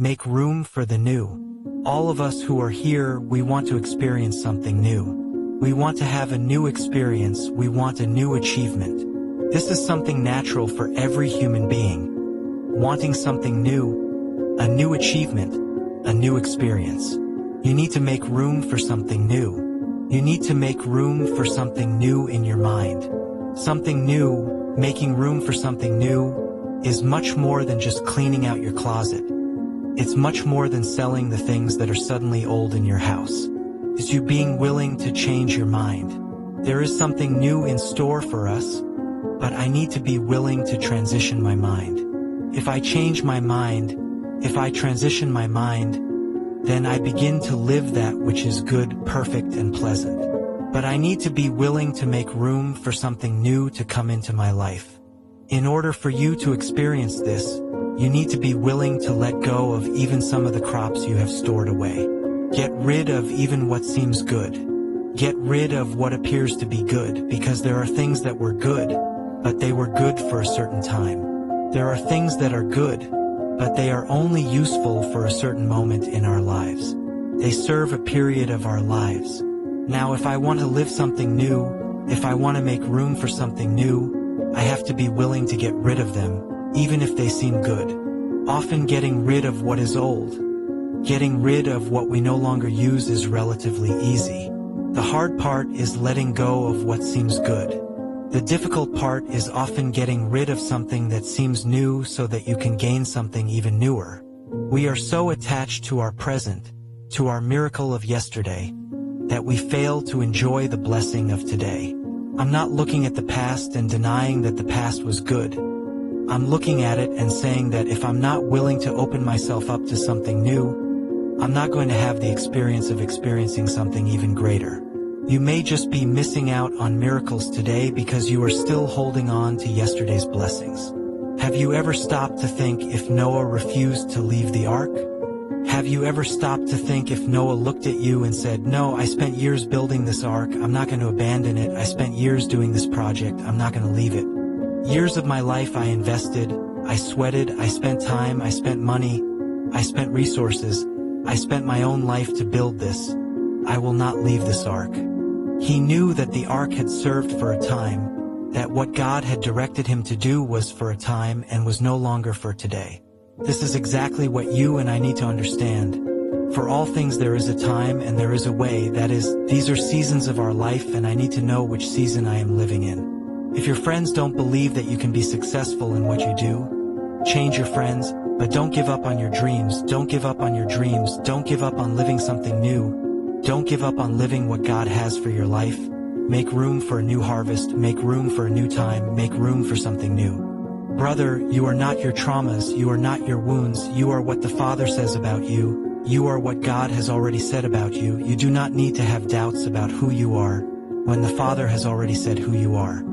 Make room for the new. All of us who are here, we want to experience something new. We want to have a new experience, we want a new achievement. This is something natural for every human being. Wanting something new, a new achievement, a new experience. You need to make room for something new. You need to make room for something new in your mind. Something new, making room for something new, is much more than just cleaning out your closet. It's much more than selling the things that are suddenly old in your house. It's you being willing to change your mind. There is something new in store for us, but I need to be willing to transition my mind. If I change my mind, if I transition my mind, then I begin to live that which is good, perfect, and pleasant. But I need to be willing to make room for something new to come into my life. In order for you to experience this, you need to be willing to let go of even some of the crops you have stored away. Get rid of even what seems good. Get rid of what appears to be good, because there are things that were good, but they were good for a certain time. There are things that are good, but they are only useful for a certain moment in our lives. They serve a period of our lives. Now, if I want to live something new, if I want to make room for something new, I have to be willing to get rid of them, even if they seem good. Often getting rid of what is old, getting rid of what we no longer use is relatively easy. The hard part is letting go of what seems good. The difficult part is often getting rid of something that seems new so that you can gain something even newer. We are so attached to our present, to our miracle of yesterday, that we fail to enjoy the blessing of today. I'm not looking at the past and denying that the past was good. I'm looking at it and saying that if I'm not willing to open myself up to something new, I'm not going to have the experience of experiencing something even greater. You may just be missing out on miracles today because you are still holding on to yesterday's blessings. Have you ever stopped to think if Noah refused to leave the ark? Have you ever stopped to think if Noah looked at you and said, "No, I spent years building this ark, I'm not going to abandon it, I spent years doing this project, I'm not going to leave it. Years of my life I invested, I sweated, I spent time, I spent money, I spent resources, I spent my own life to build this. I will not leave this ark." He knew that the ark had served for a time, that what God had directed him to do was for a time and was no longer for today. This is exactly what you and I need to understand. For all things there is a time and there is a way, that is, these are seasons of our life and I need to know which season I am living in. If your friends don't believe that you can be successful in what you do, change your friends, but don't give up on your dreams, don't give up on your dreams, don't give up on living something new, don't give up on living what God has for your life. Make room for a new harvest, make room for a new time, make room for something new. Brother, you are not your traumas, you are not your wounds, you are what the Father says about you, you are what God has already said about you. You do not need to have doubts about who you are, when the Father has already said who you are.